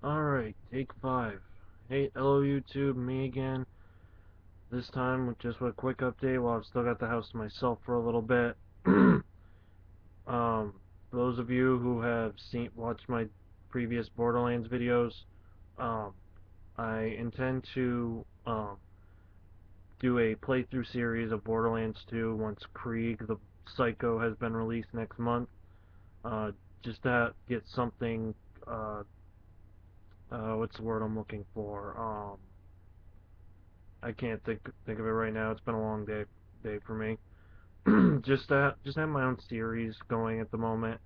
Alright, take 5. Hey, hello YouTube, me again. This time with just a quick update while I've still got the house to myself for a little bit. For those of you who have watched my previous Borderlands videos, um, I intend to do a playthrough series of Borderlands 2 once Krieg the Psycho has been released next month. Just to get something, what's the word I'm looking for? I can't think of it right now. It's been a long day for me. Just have my own series going at the moment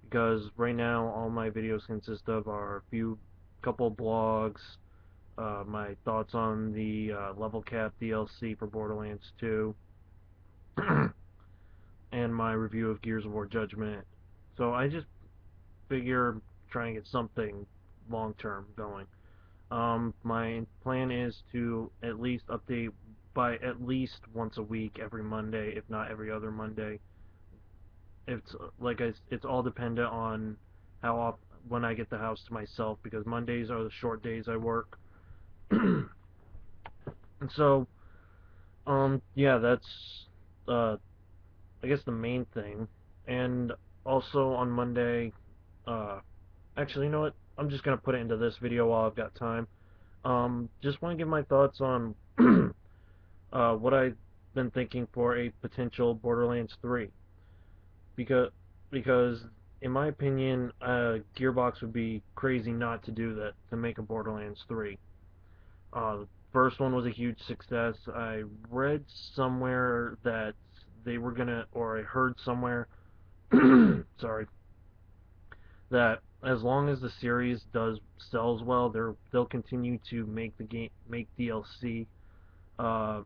because right now all my videos consist of are couple blogs, my thoughts on the level cap DLC for Borderlands 2, and my review of Gears of War Judgment. So I just figure try and get something long term going. My plan is to at least update by at least once a week, every Monday, if not every other Monday. It's all dependent on how often when I get the house to myself because Mondays are the short days I work. And so, yeah, that's I guess the main thing. And also on Monday, uh, actually, you know what? I'm just gonna put it into this video while I've got time. Just want to give my thoughts on what I've been thinking for a potential Borderlands 3. Because, because in my opinion, Gearbox would be crazy not to do that, to make a Borderlands 3. The first one was a huge success. I read somewhere that they were gonna, or I heard somewhere, sorry, that as long as the series sells well, they'll continue to make DLC.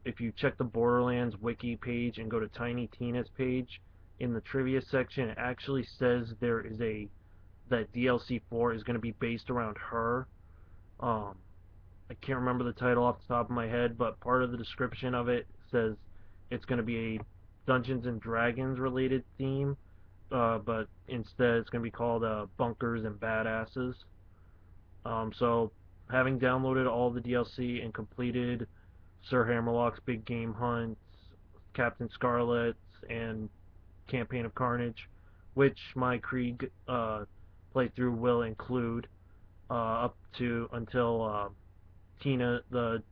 If you check the Borderlands wiki page and go to Tiny Tina's page, in the trivia section, it actually says that DLC 4 is going to be based around her. Um, I can't remember the title off the top of my head, but part of the description of it says it's going to be a Dungeons and Dragons related theme, but instead it's going to be called Bunkers and Badasses. So, having downloaded all the DLC and completed Sir Hammerlock's Big Game Hunts, Captain Scarlet's, and Campaign of Carnage, which my Krieg playthrough will include up to until the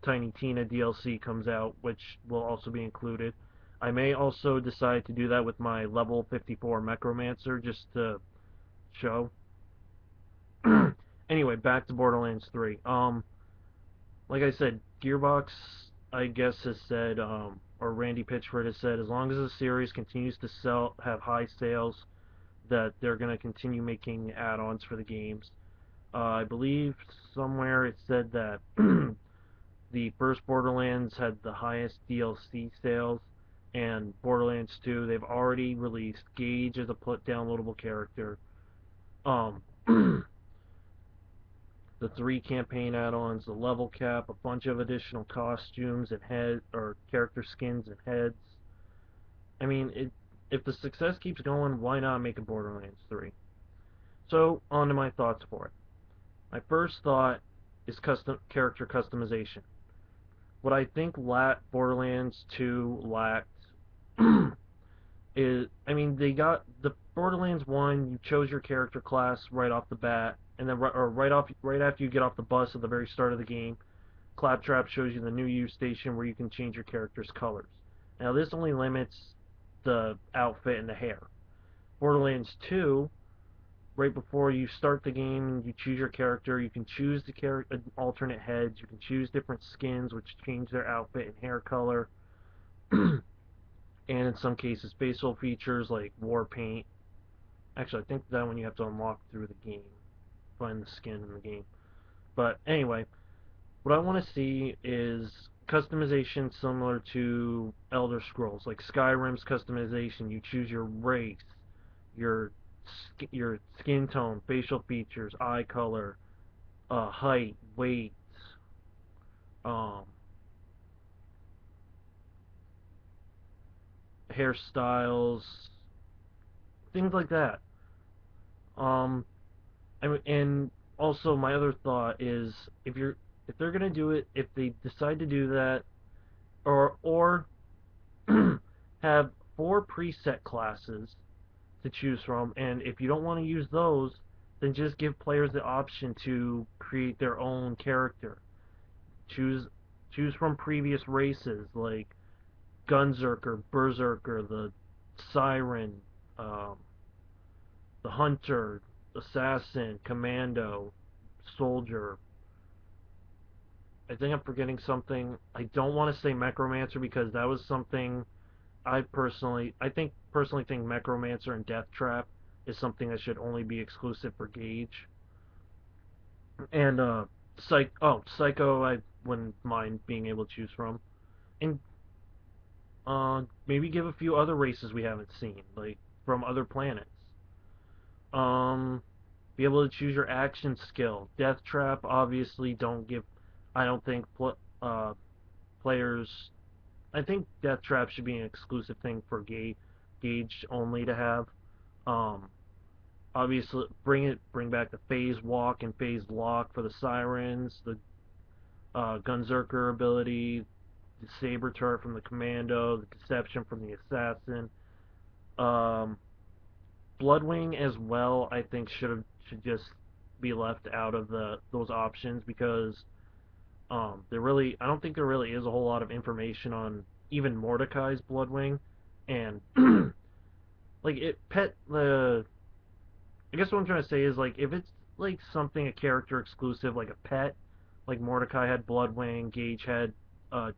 Tiny Tina DLC comes out, which will also be included. I may also decide to do that with my level 54 Necromancer just to show. Anyway, back to Borderlands 3. Like I said, Gearbox, I guess, has said, or Randy Pitchford has said, as long as the series continues to have high sales, that they're going to continue making add-ons for the games. I believe somewhere it said that the first Borderlands had the highest DLC sales, and Borderlands 2, they've already released Gage as a downloadable character. Um, the 3 campaign add-ons, the level cap, a bunch of additional costumes and character skins and heads. I mean, if the success keeps going, why not make a Borderlands 3? So, on to my thoughts for it. My first thought is character customization. What I think Borderlands 2 lacked is, I mean, they got the Borderlands 1, you chose your character class right off the bat, and then right after you get off the bus at the very start of the game, Claptrap shows you the new use station where you can change your character's colors. Now this only limits the outfit and the hair. Borderlands 2, right before you start the game, you choose your character, you can choose the alternate heads, you can choose different skins which change their outfit and hair color. And in some cases facial features like war paint. Actually, I think that one you have to unlock through the game, find the skin in the game. But anyway, what I want to see is customization similar to Elder Scrolls, like Skyrim's customization. You choose your race, your skin tone, facial features, eye color, height, weight, um, hairstyles, things like that. Um, and also my other thought is if they're gonna do it, if they decide to do that, or have four preset classes to choose from, and if you don't want to use those, then just give players the option to create their own character. Choose choose from previous races like Gunzerker, Berserker, the Siren, um, the Hunter, Assassin, Commando, Soldier. I think I'm forgetting something. I don't want to say Necromancer because that was something I personally think Necromancer and Death Trap is something that should only be exclusive for Gauge. And Psycho I wouldn't mind being able to choose from. And maybe give a few other races we haven't seen, like from other planets. Um, be able to choose your action skill. Death Trap obviously don't give. I don't think players. I think Death Trap should be an exclusive thing for Gauge only to have. Um, obviously bring back the phase walk and phase lock for the sirens, the Gunzerker ability, the saber turret from the commando, the deception from the assassin. Um, Bloodwing as well, I think should just be left out of the those options because I don't think there really is a whole lot of information on even Mordecai's Bloodwing, and like it pet the I guess what I'm trying to say is like if it's like something a character exclusive like a pet, like Mordecai had Bloodwing, Gage had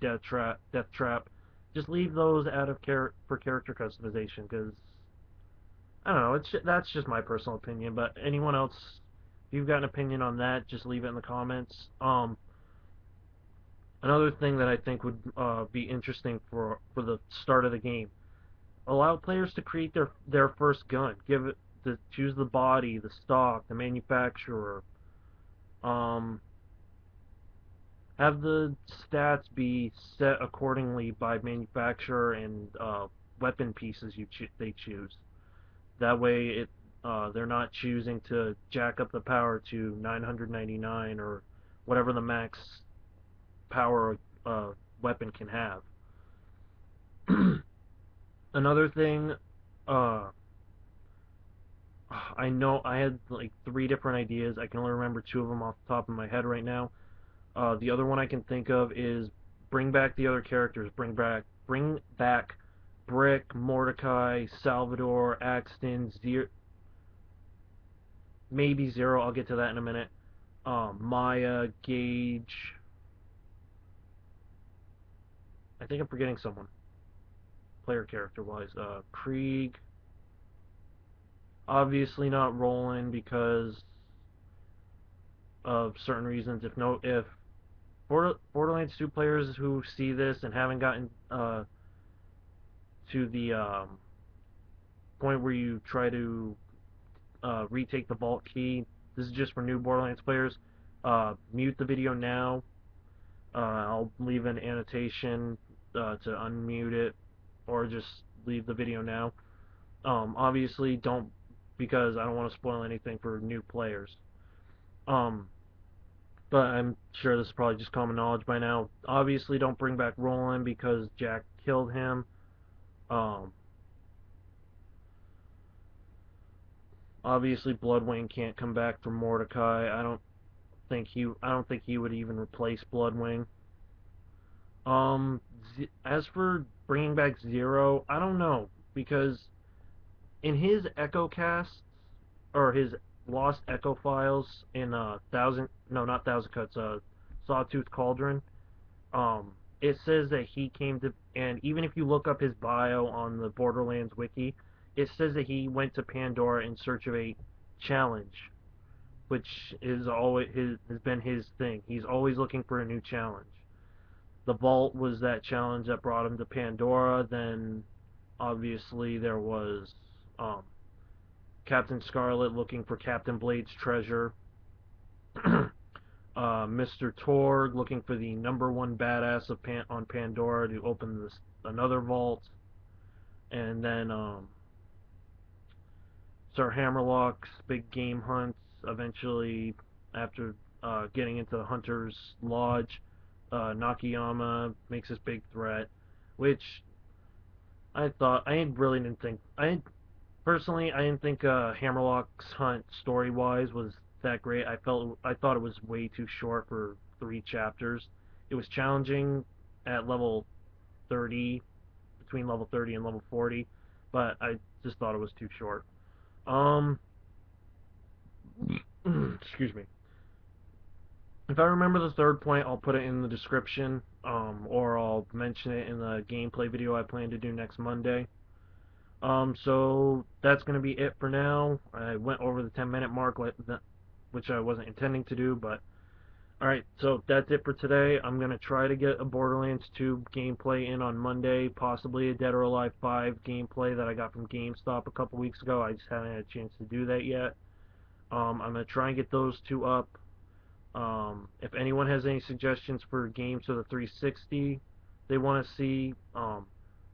Death Trap, just leave those out of for character customization because I don't know. That's just my personal opinion. But anyone else, if you've got an opinion on that, just leave it in the comments. Another thing that I think would be interesting for the start of the game, allow players to create their first gun. Give it to choose the body, the stock, the manufacturer. Um, have the stats be set accordingly by manufacturer and weapon pieces they choose. That way, they're not choosing to jack up the power to 999 or whatever the max power weapon can have. Another thing, uh, I know I had like three different ideas. I can only remember two of them off the top of my head right now. The other one I can think of is bring back the other characters. Bring back Brick, Mordecai, Salvador, Axton, maybe Zero. I'll get to that in a minute. Maya, Gage. I think I'm forgetting someone. Player character wise, Krieg. Obviously not Roland because of certain reasons. If Borderlands 2 players who see this and haven't gotten to the point where you try to retake the vault key, this is just for new Borderlands players. Mute the video now. I'll leave an annotation to unmute it, or just leave the video now. Obviously, don't because I don't want to spoil anything for new players. Um, but I'm sure this is probably just common knowledge by now. Obviously, don't bring back Roland because Jack killed him. Um, obviously, Bloodwing can't come back from Mordecai. I don't think he would even replace Bloodwing. As for bringing back Zero, I don't know because in his Echo Cast or his Lost Echo Files in Thousand no not Thousand Cuts Sawtooth Cauldron, it says that he came to, and even if you look up his bio on the Borderlands wiki, it says that he went to Pandora in search of a challenge, which is always has been his thing. He's always looking for a new challenge. The vault was that challenge that brought him to Pandora. Then obviously there was um, Captain Scarlet looking for Captain Blade's treasure. Mr. Torg looking for the number one badass on Pandora to open another vault, and then Sir Hammerlock's big game hunts eventually after getting into the Hunter's Lodge. Nakayama makes this big threat, which I really didn't think. Personally, I didn't think Hammerlock's Hunt story wise was that great. I thought it was way too short for 3 chapters. It was challenging at level 30, between level 30 and level 40, but I just thought it was too short. Um, excuse me. If I remember the third point, I'll put it in the description, or I'll mention it in the gameplay video I plan to do next Monday. So that's going to be it for now. I went over the 10-minute mark, which I wasn't intending to do, but alright, so that's it for today. I'm going to try to get a Borderlands 2 gameplay in on Monday, possibly a Dead or Alive 5 gameplay that I got from GameStop a couple weeks ago. I just haven't had a chance to do that yet. I'm going to try and get those two up. If anyone has any suggestions for games for the 360 they want to see,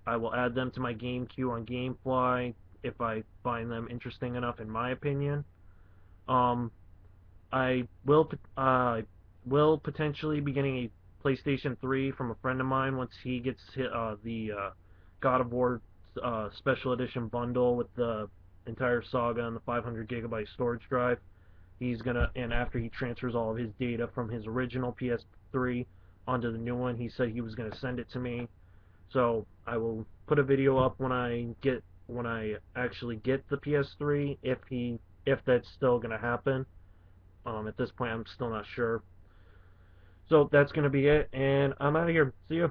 I will add them to my game queue on GameFly if I find them interesting enough, in my opinion. Um, I will potentially be getting a PlayStation 3 from a friend of mine once he gets the God of War Special Edition bundle with the entire saga and the 500 gigabyte storage drive. And after he transfers all of his data from his original PS3 onto the new one, he said he was gonna send it to me. So I will put a video up when I actually get the PS3, if that's still gonna happen. At this point, I'm still not sure. So that's gonna be it, and I'm out of here. See ya.